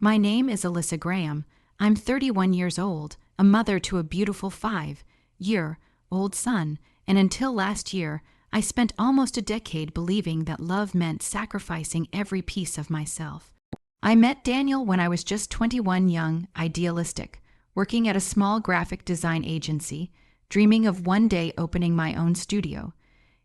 My name is Alyssa Graham. I'm 31 years old, a mother to a beautiful 5-year-old son, and until last year, I spent almost a decade believing that love meant sacrificing every piece of myself. I met Daniel when I was just 21, young, idealistic, working at a small graphic design agency, dreaming of one day opening my own studio.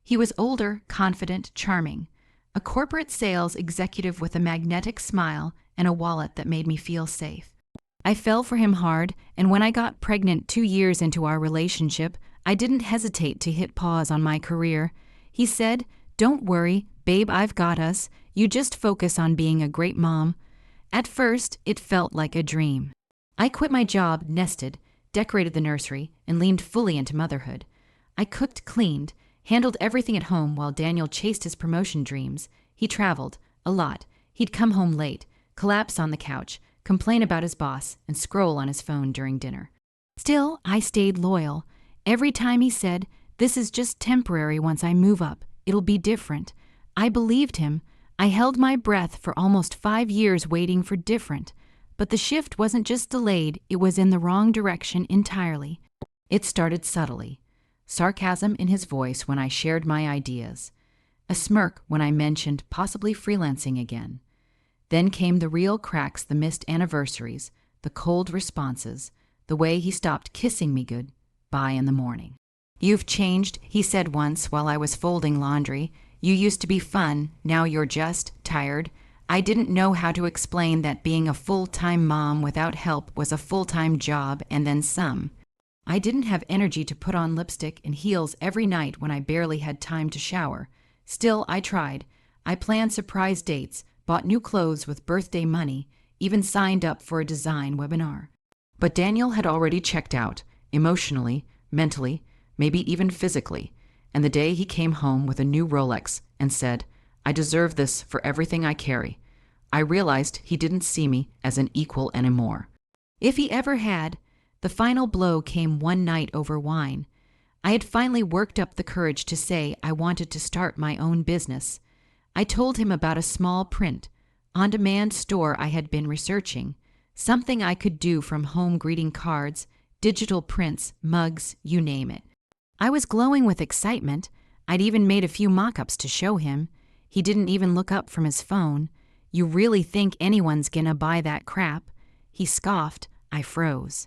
He was older, confident, charming, a corporate sales executive with a magnetic smile and a wallet that made me feel safe. I fell for him hard, and when I got pregnant 2 years into our relationship, I didn't hesitate to hit pause on my career. He said, "Don't worry, babe, I've got us. You just focus on being a great mom." At first, it felt like a dream. I quit my job, nested, decorated the nursery, and leaned fully into motherhood. I cooked, cleaned, handled everything at home while Daniel chased his promotion dreams. He traveled, a lot. He'd come home late, collapse on the couch, complain about his boss, and scroll on his phone during dinner. Still, I stayed loyal. Every time he said, "This is just temporary once I move up. It'll be different." I believed him. I held my breath for almost 5 years waiting for different. But the shift wasn't just delayed, it was in the wrong direction entirely. It started subtly. Sarcasm in his voice when I shared my ideas. A smirk when I mentioned possibly freelancing again. Then came the real cracks, the missed anniversaries, the cold responses, the way he stopped kissing me goodbye in the morning. "You've changed," he said once while I was folding laundry. "You used to be fun, now you're just tired." I didn't know how to explain that being a full-time mom without help was a full-time job and then some. I didn't have energy to put on lipstick and heels every night when I barely had time to shower. Still, I tried. I planned surprise dates, bought new clothes with birthday money, even signed up for a design webinar. But Daniel had already checked out, emotionally, mentally, maybe even physically. And the day he came home with a new Rolex and said, "I deserve this for everything I carry," I realized he didn't see me as an equal anymore. If he ever had, the final blow came one night over wine. I had finally worked up the courage to say I wanted to start my own business. I told him about a small print, on-demand store I had been researching, something I could do from home greeting cards, digital prints, mugs, you name it. I was glowing with excitement. I'd even made a few mock-ups to show him. He didn't even look up from his phone. "You really think anyone's gonna buy that crap?" He scoffed. I froze.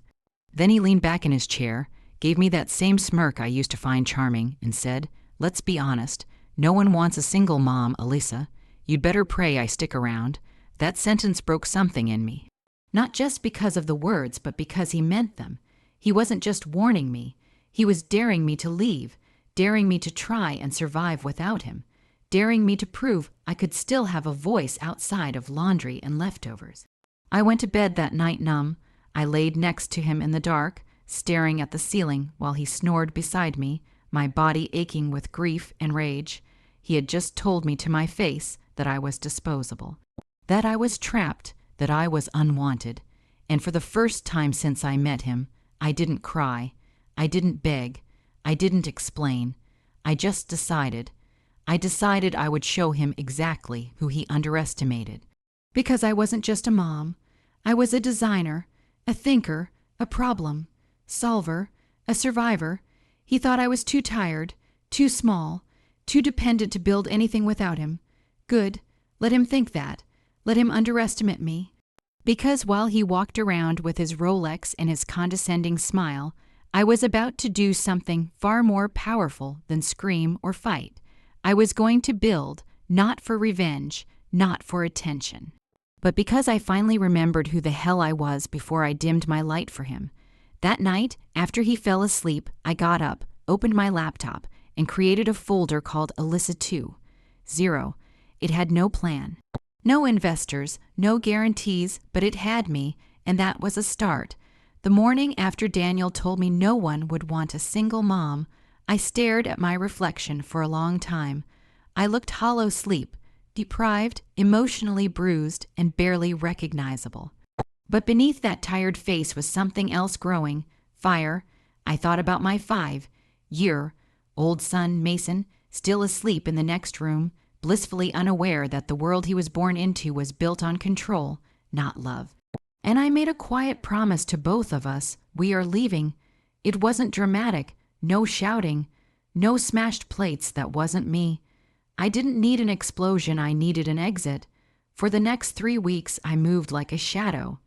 Then he leaned back in his chair, gave me that same smirk I used to find charming, and said, "Let's be honest. No one wants a single mom, Alyssa. You'd better pray I stick around." That sentence broke something in me. Not just because of the words, but because he meant them. He wasn't just warning me. He was daring me to leave, daring me to try and survive without him, daring me to prove I could still have a voice outside of laundry and leftovers. I went to bed that night numb. I laid next to him in the dark, staring at the ceiling while he snored beside me, my body aching with grief and rage. He had just told me to my face that I was disposable, that I was trapped, that I was unwanted. And for the first time since I met him, I didn't cry. I didn't beg. I didn't explain. I just decided. I decided I would show him exactly who he underestimated. Because I wasn't just a mom. I was a designer, a thinker, a problem solver, a survivor. He thought I was too tired, too small, too dependent to build anything without him. Good. Let him think that. Let him underestimate me. Because while he walked around with his Rolex and his condescending smile, I was about to do something far more powerful than scream or fight. I was going to build, not for revenge, not for attention, but because I finally remembered who the hell I was before I dimmed my light for him. That night, after he fell asleep, I got up, opened my laptop, and created a folder called Alyssa 2.0. It had no plan, no investors, no guarantees, but it had me, and that was a start. The morning after Daniel told me no one would want a single mom, I stared at my reflection for a long time. I looked hollow asleep, deprived, emotionally bruised, and barely recognizable. But beneath that tired face was something else growing, fire. I thought about my 5-year-old son, Mason, still asleep in the next room, blissfully unaware that the world he was born into was built on control, not love. And I made a quiet promise to both of us, we are leaving. It wasn't dramatic, no shouting, no smashed plates, that wasn't me. I didn't need an explosion, I needed an exit. For the next 3 weeks, I moved like a shadow.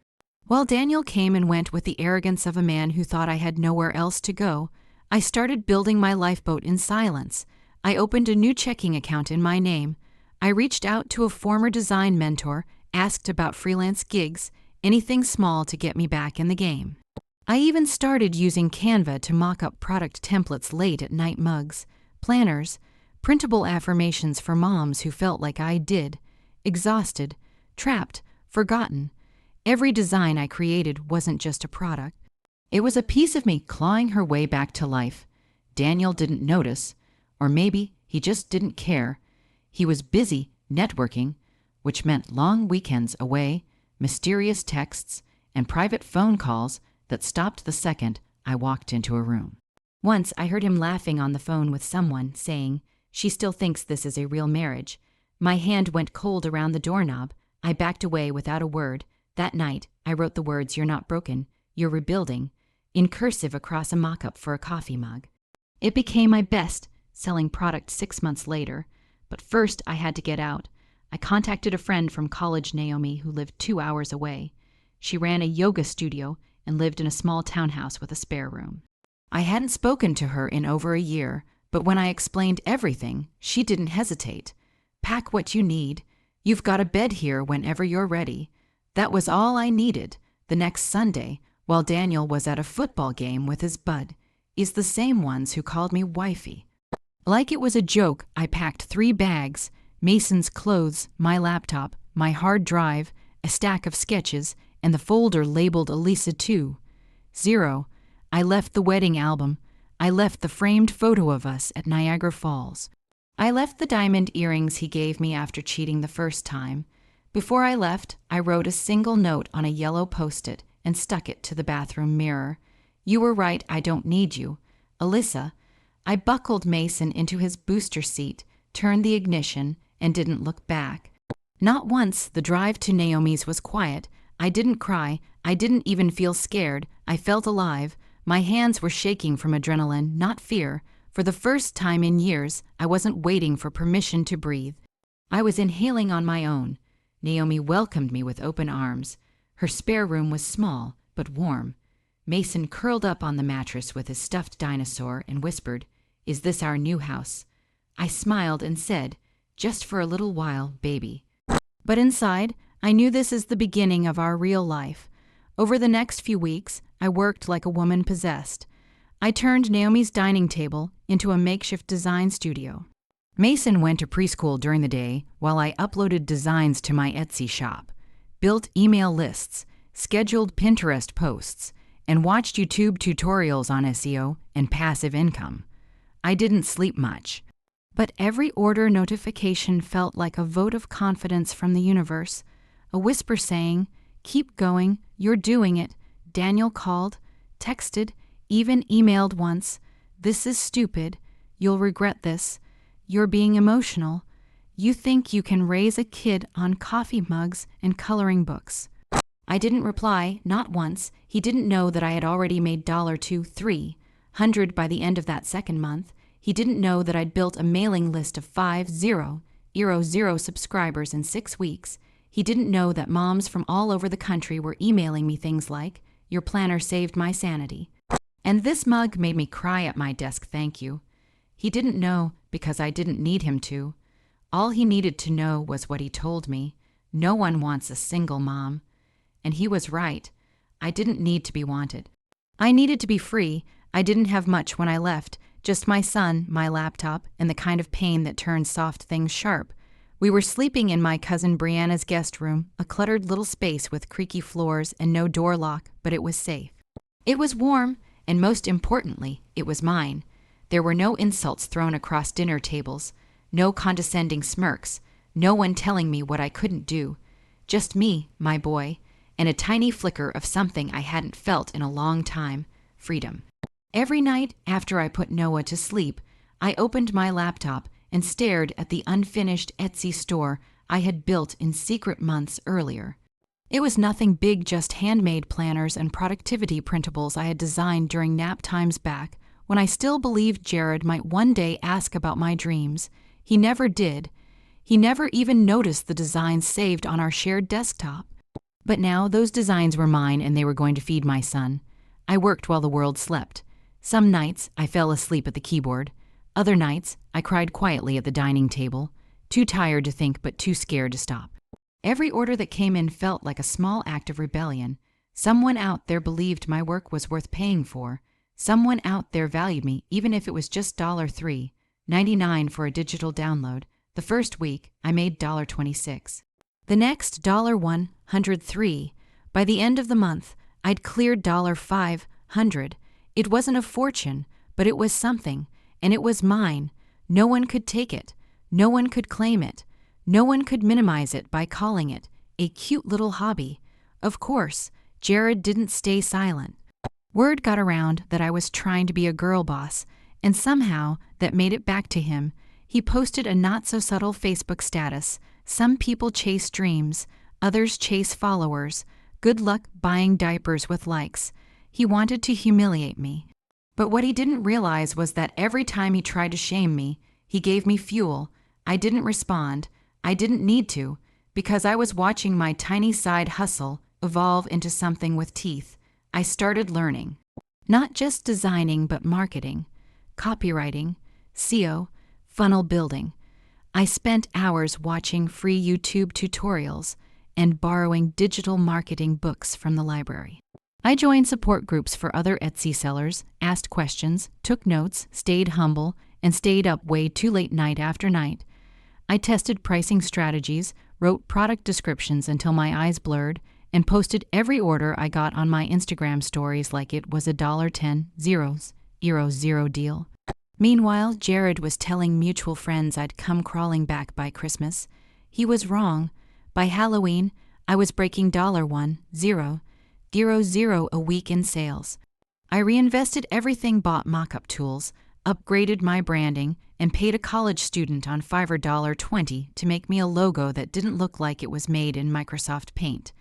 While Daniel came and went with the arrogance of a man who thought I had nowhere else to go, I started building my lifeboat in silence. I opened a new checking account in my name. I reached out to a former design mentor, asked about freelance gigs, anything small to get me back in the game. I even started using Canva to mock up product templates late at night, mugs, planners, printable affirmations for moms who felt like I did, exhausted, trapped, forgotten. Every design I created wasn't just a product. It was a piece of me clawing her way back to life. Daniel didn't notice, or maybe he just didn't care. He was busy networking, which meant long weekends away, mysterious texts, and private phone calls that stopped the second I walked into a room. Once I heard him laughing on the phone with someone, saying, "She still thinks this is a real marriage." My hand went cold around the doorknob. I backed away without a word. That night, I wrote the words, "You're not broken, you're rebuilding," in cursive across a mock-up for a coffee mug. It became my best-selling product 6 months later, but first I had to get out. I contacted a friend from college, Naomi, who lived 2 hours away. She ran a yoga studio and lived in a small townhouse with a spare room. I hadn't spoken to her in over a year, but when I explained everything, she didn't hesitate. "Pack what you need. You've got a bed here whenever you're ready." That was all I needed. The next Sunday, while Daniel was at a football game with his bud, is the same ones who called me wifey. Like it was a joke, I packed 3 bags, Mason's clothes, my laptop, my hard drive, a stack of sketches, and the folder labeled Elisa 2. 0. I left the wedding album. I left the framed photo of us at Niagara Falls. I left the diamond earrings he gave me after cheating the first time. Before I left, I wrote a single note on a yellow Post-it and stuck it to the bathroom mirror. "You were right, I don't need you. Alyssa." I buckled Mason into his booster seat, turned the ignition, and didn't look back. Not once the drive to Naomi's was quiet. I didn't cry. I didn't even feel scared. I felt alive. My hands were shaking from adrenaline, not fear. For the first time in years, I wasn't waiting for permission to breathe. I was inhaling on my own. Naomi welcomed me with open arms. Her spare room was small, but warm. Mason curled up on the mattress with his stuffed dinosaur and whispered, "Is this our new house?" I smiled and said, "Just for a little while, baby." But inside, I knew this is the beginning of our real life. Over the next few weeks, I worked like a woman possessed. I turned Naomi's dining table into a makeshift design studio. Mason went to preschool during the day while I uploaded designs to my Etsy shop, built email lists, scheduled Pinterest posts, and watched YouTube tutorials on SEO and passive income. I didn't sleep much, but every order notification felt like a vote of confidence from the universe, a whisper saying, "Keep going, you're doing it." Daniel called, texted, even emailed once, "This is stupid. You'll regret this. You're being emotional. You think you can raise a kid on coffee mugs and coloring books." I didn't reply, not once. He didn't know that I had already made $2,300 by the end of that second month. He didn't know that I'd built a mailing list of 50,000 subscribers in 6 weeks. He didn't know that moms from all over the country were emailing me things like, "Your planner saved my sanity." And this mug made me cry at my desk, "Thank you." He didn't know because I didn't need him to. All he needed to know was what he told me. No one wants a single mom. And he was right. I didn't need to be wanted. I needed to be free. I didn't have much when I left, just my son, my laptop, and the kind of pain that turns soft things sharp. We were sleeping in my cousin Brianna's guest room, a cluttered little space with creaky floors and no door lock, but it was safe. It was warm, and most importantly, it was mine. There were no insults thrown across dinner tables, no condescending smirks, no one telling me what I couldn't do. Just me, my boy, and a tiny flicker of something I hadn't felt in a long time, freedom. Every night after I put Noah to sleep, I opened my laptop and stared at the unfinished Etsy store I had built in secret months earlier. It was nothing big, just handmade planners and productivity printables I had designed during nap times back when I still believed Jared might one day ask about my dreams. He never did. He never even noticed the designs saved on our shared desktop. But now those designs were mine and they were going to feed my son. I worked while the world slept. Some nights I fell asleep at the keyboard. Other nights I cried quietly at the dining table, too tired to think but too scared to stop. Every order that came in felt like a small act of rebellion. Someone out there believed my work was worth paying for. Someone out there valued me, even if it was just $3.99 for a digital download. The first week, I made $26. The next $103. By the end of the month, I'd cleared $500. It wasn't a fortune, but it was something, and it was mine. No one could take it. No one could claim it. No one could minimize it by calling it a cute little hobby. Of course, Jared didn't stay silent. Word got around that I was trying to be a girl boss, and somehow that made it back to him. He posted a not-so-subtle Facebook status. Some people chase dreams, others chase followers. Good luck buying diapers with likes. He wanted to humiliate me. But what he didn't realize was that every time he tried to shame me, he gave me fuel. I didn't respond. I didn't need to, because I was watching my tiny side hustle evolve into something with teeth. I started learning. Not just designing, but marketing, copywriting, SEO, funnel building. I spent hours watching free YouTube tutorials and borrowing digital marketing books from the library. I joined support groups for other Etsy sellers, asked questions, took notes, stayed humble, and stayed up way too late night after night. I tested pricing strategies, wrote product descriptions until my eyes blurred, and posted every order I got on my Instagram stories like it was a $10 0 deal. Meanwhile, Jared was telling mutual friends I'd come crawling back by Christmas. He was wrong. By Halloween, I was breaking $1.0 a week in sales. I reinvested everything, bought mock-up tools, upgraded my branding, and paid a college student on Fiverr $20 to make me a logo that didn't look like it was made in Microsoft Paint.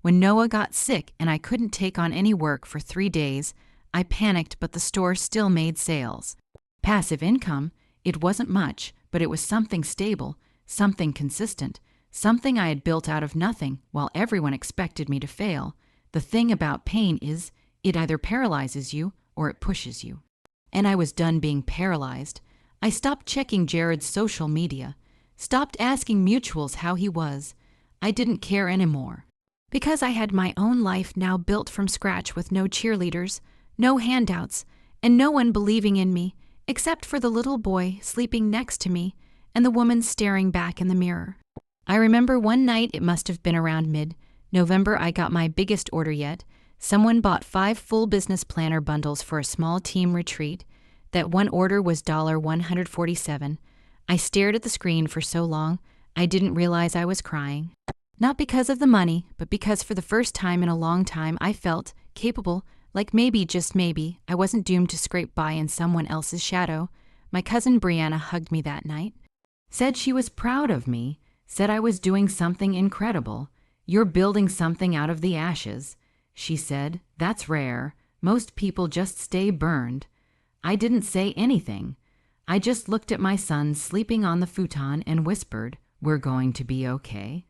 When Noah got sick and I couldn't take on any work for 3 days, I panicked, but the store still made sales. Passive income, it wasn't much, but it was something stable, something consistent, something I had built out of nothing while everyone expected me to fail. The thing about pain is, it either paralyzes you or it pushes you. And I was done being paralyzed. I stopped checking Jared's social media, stopped asking mutuals how he was. I didn't care anymore. Because I had my own life now built from scratch with no cheerleaders, no handouts, and no one believing in me, except for the little boy sleeping next to me and the woman staring back in the mirror. I remember one night, it must have been around mid-November, I got my biggest order yet. Someone bought 5 full business planner bundles for a small team retreat. That one order was $147. I stared at the screen for so long, I didn't realize I was crying. Not because of the money, but because for the first time in a long time I felt capable, like maybe, just maybe, I wasn't doomed to scrape by in someone else's shadow. My cousin Brianna hugged me that night, said she was proud of me, said I was doing something incredible. You're building something out of the ashes. She said, that's rare. Most people just stay burned. I didn't say anything. I just looked at my son sleeping on the futon and whispered, we're going to be okay.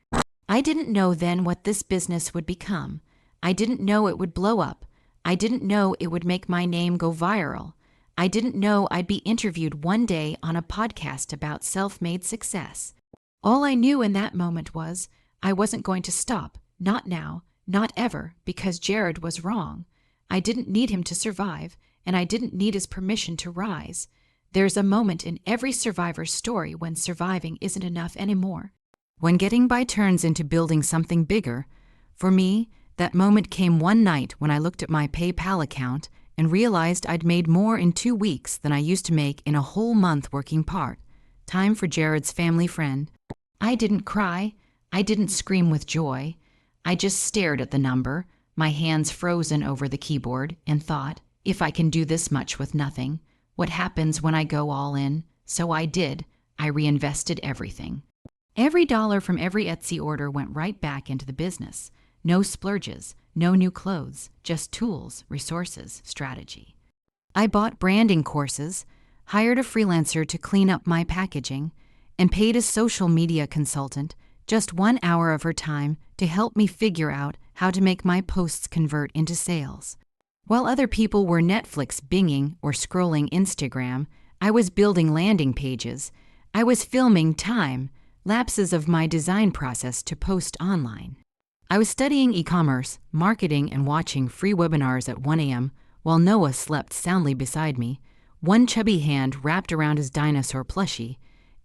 I didn't know then what this business would become. I didn't know it would blow up. I didn't know it would make my name go viral. I didn't know I'd be interviewed one day on a podcast about self-made success. All I knew in that moment was I wasn't going to stop, not now, not ever, because Jared was wrong. I didn't need him to survive, and I didn't need his permission to rise. There's a moment in every survivor's story when surviving isn't enough anymore, when getting by turns into building something bigger. For me, that moment came one night when I looked at my PayPal account and realized I'd made more in 2 weeks than I used to make in a whole month working part. Time for Jared's family friend. I didn't cry. I didn't scream with joy. I just stared at the number, my hands frozen over the keyboard, and thought, if I can do this much with nothing, what happens when I go all in? So I did. I reinvested everything. Every dollar from every Etsy order went right back into the business. No splurges, no new clothes, just tools, resources, strategy. I bought branding courses, hired a freelancer to clean up my packaging, and paid a social media consultant just 1 hour of her time to help me figure out how to make my posts convert into sales. While other people were Netflix binging or scrolling Instagram, I was building landing pages. I was filming time, lapses of my design process to post online. I was studying e-commerce, marketing, and watching free webinars at 1 a.m. while Noah slept soundly beside me, one chubby hand wrapped around his dinosaur plushie.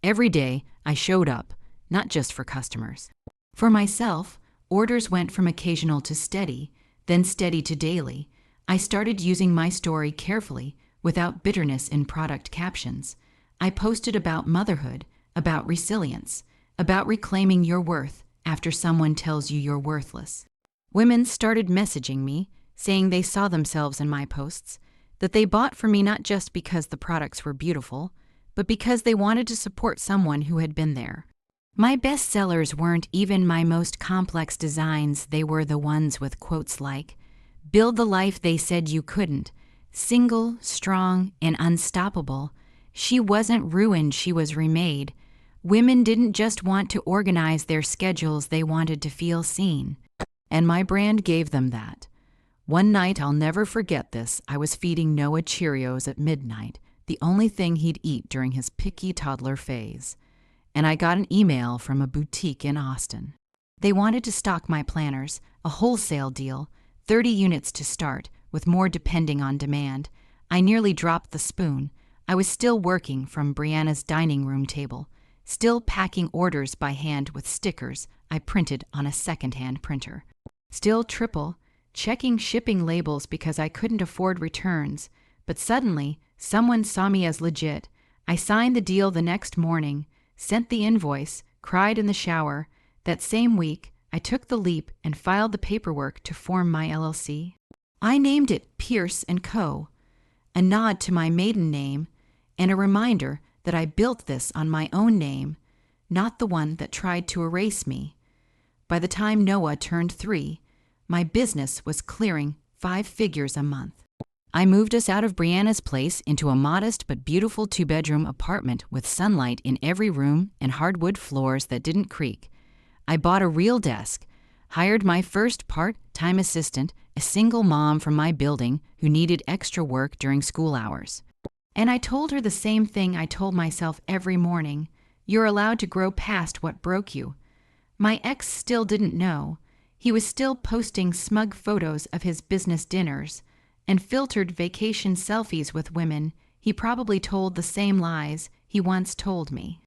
Every day, I showed up, not just for customers. For myself, orders went from occasional to steady, then steady to daily. I started using my story carefully, without bitterness in product captions. I posted about motherhood, about resilience, about reclaiming your worth after someone tells you you're worthless. Women started messaging me, saying they saw themselves in my posts, that they bought from me not just because the products were beautiful, but because they wanted to support someone who had been there. My best sellers weren't even my most complex designs, they were the ones with quotes like, "Build the life they said you couldn't. Single, strong, and unstoppable. She wasn't ruined, she was remade. Women didn't just want to organize their schedules, they wanted to feel seen." And my brand gave them that. One night, I'll never forget this, I was feeding Noah Cheerios at midnight, the only thing he'd eat during his picky toddler phase. And I got an email from a boutique in Austin. They wanted to stock my planners, a wholesale deal, 30 units to start, with more depending on demand. I nearly dropped the spoon. I was still working from Brianna's dining room table, still packing orders by hand with stickers I printed on a second-hand printer. Still checking shipping labels because I couldn't afford returns. But suddenly, someone saw me as legit. I signed the deal the next morning, sent the invoice, cried in the shower. That same week, I took the leap and filed the paperwork to form my LLC. I named it Pierce & Co., a nod to my maiden name and a reminder that I built this on my own name, not the one that tried to erase me. By the time Noah turned 3, my business was clearing 5 figures a month. I moved us out of Brianna's place into a modest but beautiful 2-bedroom apartment with sunlight in every room and hardwood floors that didn't creak. I bought a real desk, hired my first part-time assistant, a single mom from my building who needed extra work during school hours. And I told her the same thing I told myself every morning: you're allowed to grow past what broke you. My ex still didn't know. He was still posting smug photos of his business dinners and filtered vacation selfies with women. He probably told the same lies he once told me.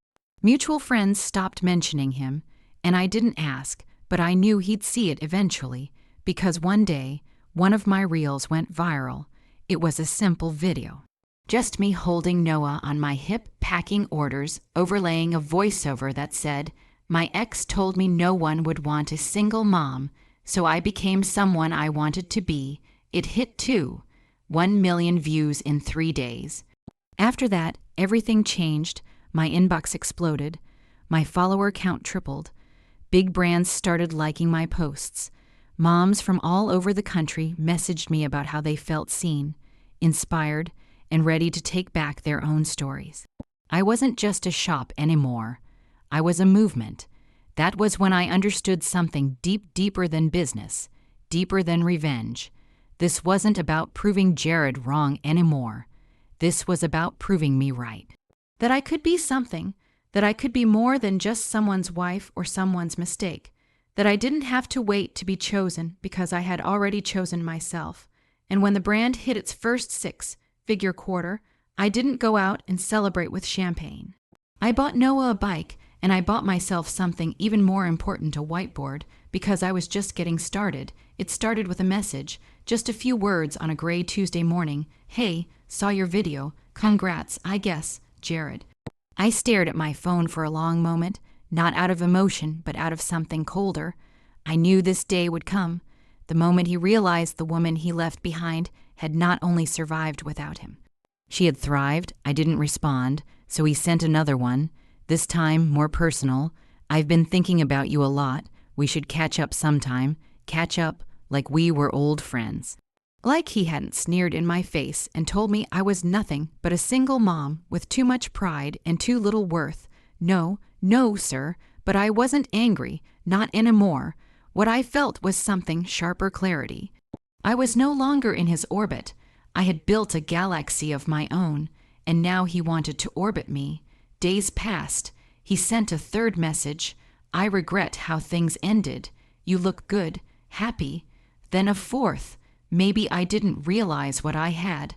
Mutual friends stopped mentioning him, and I didn't ask, but I knew he'd see it eventually, because one day, one of my reels went viral. It was a simple video. Just me holding Noah on my hip packing orders, overlaying a voiceover that said, "My ex told me no one would want a single mom, so I became someone I wanted to be." It hit 1 million views in 3 days. After that, everything changed. My inbox exploded. My follower count tripled. Big brands started liking my posts. Moms from all over the country messaged me about how they felt seen, inspired, and ready to take back their own stories. I wasn't just a shop anymore. I was a movement. That was when I understood something deeper than business, deeper than revenge. This wasn't about proving Jared wrong anymore. This was about proving me right. That I could be something, that I could be more than just someone's wife or someone's mistake, that I didn't have to wait to be chosen because I had already chosen myself. And when the brand hit its first 6-figure quarter, I didn't go out and celebrate with champagne. I bought Noah a bike, and I bought myself something even more important, a whiteboard, because I was just getting started. It started with a message, just a few words on a gray Tuesday morning. "Hey, saw your video. Congrats, I guess, Jared." I stared at my phone for a long moment, not out of emotion, but out of something colder. I knew this day would come, the moment he realized the woman he left behind had not only survived without him. She had thrived. I didn't respond, so he sent another one, this time more personal. "I've been thinking about you a lot. We should catch up sometime. catch up like we were old friends. Like he hadn't sneered in my face and told me I was nothing but a single mom with too much pride and too little worth. No, no, sir, but I wasn't angry, not anymore. What I felt was something sharper clarity. I was no longer in his orbit. I had built a galaxy of my own, and now he wanted to orbit me. Days passed. He sent a third message. I regret how things ended. You look good, happy. Then a fourth. Maybe I didn't realize what I had.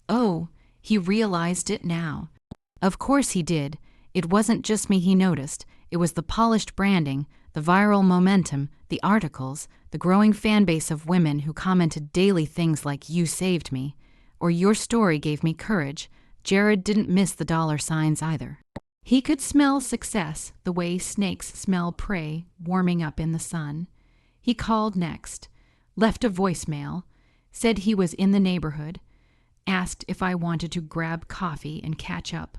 Oh, he realized it now. Of course he did. It wasn't just me he noticed. It was the polished branding, the viral momentum, the articles, the growing fan base of women who commented daily things like "You saved me," or "Your story gave me courage." Jared didn't miss the dollar signs either. He could smell success the way snakes smell prey warming up in the sun. He called next, left a voicemail, said he was in the neighborhood, asked if I wanted to grab coffee and catch up.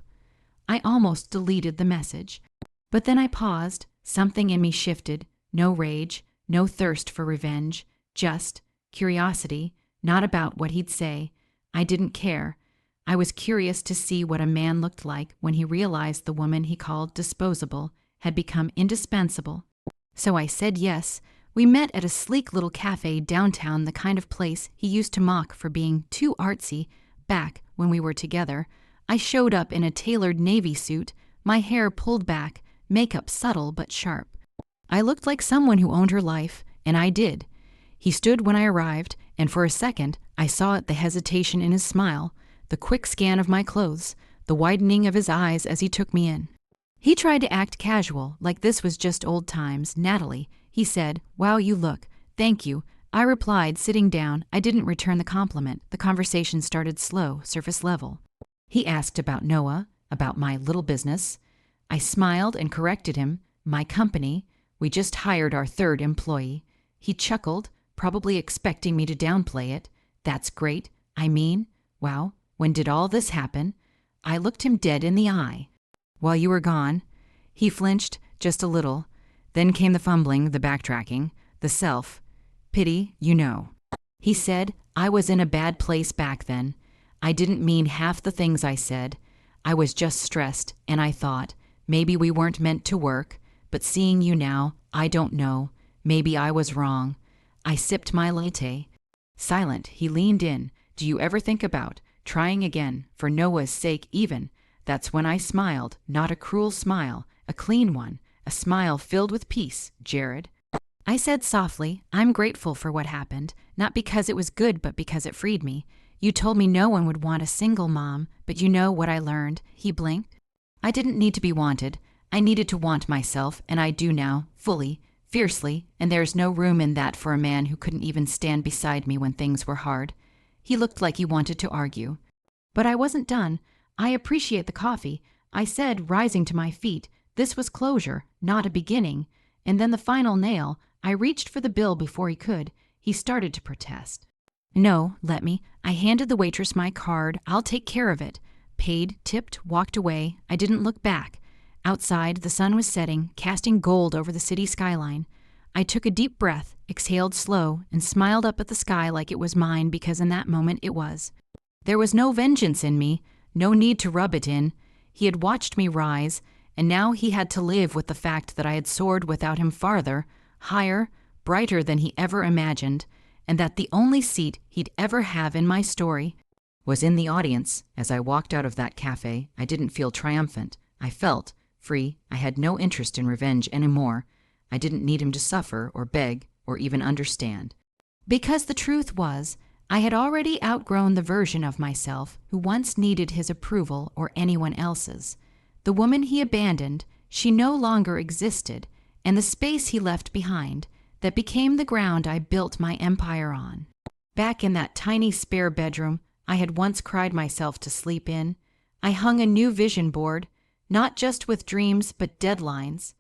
I almost deleted the message, but then I paused. Something in me shifted. No rage, no thirst for revenge, just curiosity, not about what he'd say. I didn't care. I was curious to see what a man looked like when he realized the woman he called disposable had become indispensable. So I said yes. We met at a sleek little cafe downtown, the kind of place he used to mock for being too artsy back when we were together. I showed up in a tailored navy suit, my hair pulled back, makeup subtle but sharp. I looked like someone who owned her life, and I did. He stood when I arrived, and for a second I saw it, the hesitation in his smile, the quick scan of my clothes, the widening of his eyes as he took me in. He tried to act casual, like this was just old times. "Natalie," he said, "wow, you look." "Thank you," I replied, sitting down. I didn't return the compliment. The conversation started slow, surface level. He asked about Noah, about my little business. I smiled and corrected him. My company. We just hired our third employee. He chuckled, probably expecting me to downplay it. "That's great. I mean, wow, when did all this happen?" I looked him dead in the eye. "While you were gone." He flinched just a little. Then came the fumbling, the backtracking, the self-pity, you know. He said, "I was in a bad place back then. I didn't mean half the things I said. I was just stressed, and I thought, maybe we weren't meant to work, but seeing you now, I don't know. Maybe I was wrong." I sipped my latte. Silent, he leaned in. "Do you ever think about trying again, for Noah's sake even?" That's when I smiled, not a cruel smile, a clean one, a smile filled with peace. "Jared," I said softly, "I'm grateful for what happened, not because it was good, but because it freed me. You told me no one would want a single mom, but you know what I learned." He blinked. "I didn't need to be wanted. I needed to want myself, and I do now, fully, fiercely, and there's no room in that for a man who couldn't even stand beside me when things were hard." He looked like he wanted to argue. But I wasn't done. "I appreciate the coffee," I said, rising to my feet. This was closure, not a beginning. And then the final nail. I reached for the bill before he could. He started to protest. "No, let me." I handed the waitress my card. "I'll take care of it." Paid, tipped, walked away. I didn't look back. Outside, the sun was setting, casting gold over the city skyline. I took a deep breath, exhaled slow, and smiled up at the sky like it was mine, because in that moment it was. There was no vengeance in me, no need to rub it in. He had watched me rise, and now he had to live with the fact that I had soared without him farther, higher, brighter than he ever imagined, and that the only seat he'd ever have in my story was in the audience. As I walked out of that cafe, I didn't feel triumphant. I felt free. I had no interest in revenge anymore. I didn't need him to suffer or beg or even understand. Because the truth was, I had already outgrown the version of myself who once needed his approval or anyone else's. The woman he abandoned, she no longer existed, and the space he left behind, that became the ground I built my empire on. Back in that tiny spare bedroom I had once cried myself to sleep in, I hung a new vision board, not just with dreams but deadlines.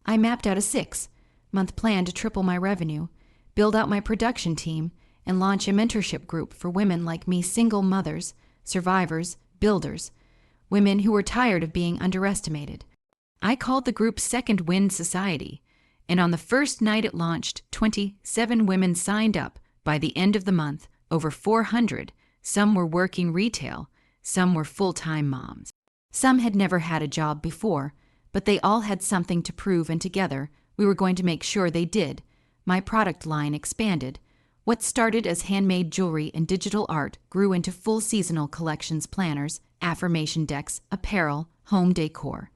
I mapped out a 6-month plan to triple my revenue, build out my production team, and launch a mentorship group for women like me, single mothers, survivors, builders, women who were tired of being underestimated. I called the group Second Wind Society, And on the first night it launched, 27 women signed up. By the end of the month, over 400. Some were working retail, some were full-time moms. Some had never had a job before, but they all had something to prove, and together we were going to make sure they did. My product line expanded. What started as handmade jewelry and digital art grew into full seasonal collections, planners, affirmation decks, apparel, home decor.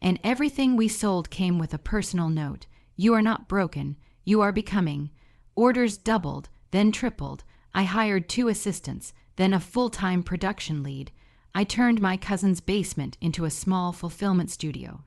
And everything we sold came with a personal note. You are not broken, you are becoming. Orders doubled, then tripled. I hired 2 assistants, then a full-time production lead. I turned my cousin's basement into a small fulfillment studio.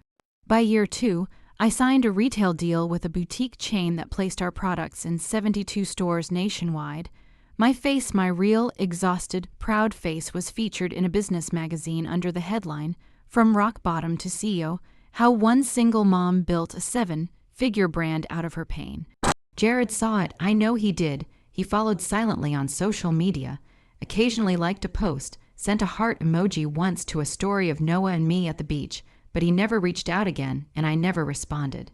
By year 2, I signed a retail deal with a boutique chain that placed our products in 72 stores nationwide. My face, my real, exhausted, proud face, was featured in a business magazine under the headline, "From Rock Bottom to CEO, How One Single Mom Built a 7-Figure Brand Out of Her Pain." Jared saw it. I know he did. He followed silently on social media, occasionally liked a post, sent a heart emoji once to a story of Noah and me at the beach, but he never reached out again, and I never responded.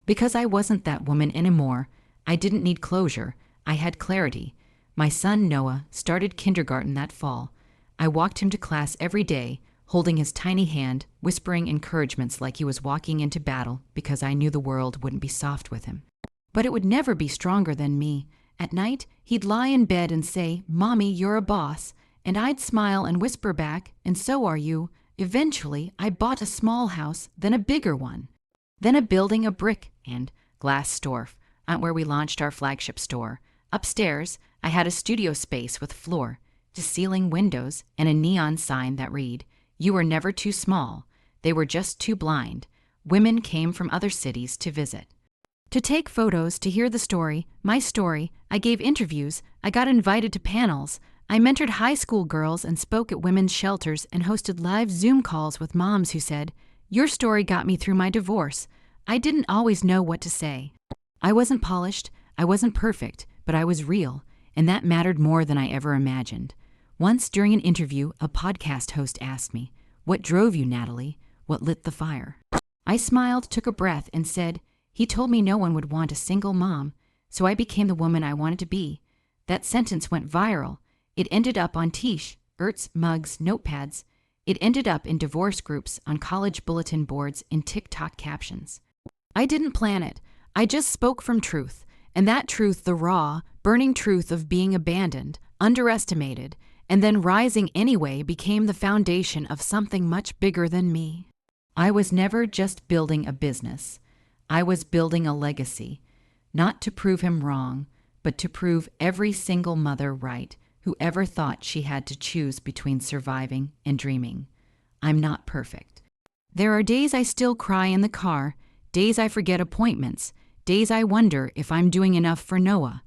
Because I wasn't that woman anymore. I didn't need closure. I had clarity. My son Noah started kindergarten that fall. I walked him to class every day, holding his tiny hand, whispering encouragements like he was walking into battle, because I knew the world wouldn't be soft with him. But it would never be stronger than me. At night, he'd lie in bed and say, "Mommy, you're a boss." And I'd smile and whisper back, "And so are you." Eventually, I bought a small house, then a bigger one. Then a building, a brick and glass store, where we launched our flagship store. Upstairs, I had a studio space with floor-to-ceiling windows and a neon sign that read, "You were never too small. They were just too blind." Women came from other cities to visit, to take photos, to hear the story, my story. I gave interviews. I got invited to panels. I mentored high school girls and spoke at women's shelters and hosted live Zoom calls with moms who said, "Your story got me through my divorce." I didn't always know what to say. I wasn't polished, I wasn't perfect, but I was real, and that mattered more than I ever imagined. Once during an interview, a podcast host asked me, "What drove you, Natalie? What lit the fire?" I smiled, took a breath, and said, "He told me no one would want a single mom, so I became the woman I wanted to be." That sentence went viral. It ended up on T-shirts, mugs, notepads. It ended up in divorce groups, on college bulletin boards, in TikTok captions. I didn't plan it. I just spoke from truth. And that truth, the raw, burning truth of being abandoned, underestimated, and then rising anyway, became the foundation of something much bigger than me. I was never just building a business. I was building a legacy, not to prove him wrong, but to prove every single mother right, who ever thought she had to choose between surviving and dreaming. I'm not perfect. There are days I still cry in the car, days I forget appointments, days I wonder if I'm doing enough for Noah.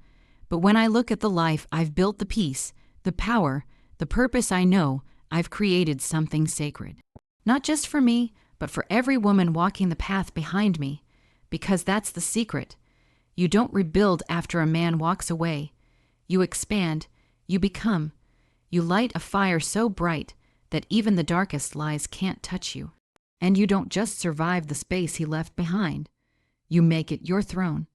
But when I look at the life I've built, the peace, the power, the purpose, I know I've created something sacred. Not just for me, but for every woman walking the path behind me. Because that's the secret. You don't rebuild after a man walks away. You expand. You become. You light a fire so bright that even the darkest lies can't touch you. And you don't just survive the space he left behind. You make it your throne.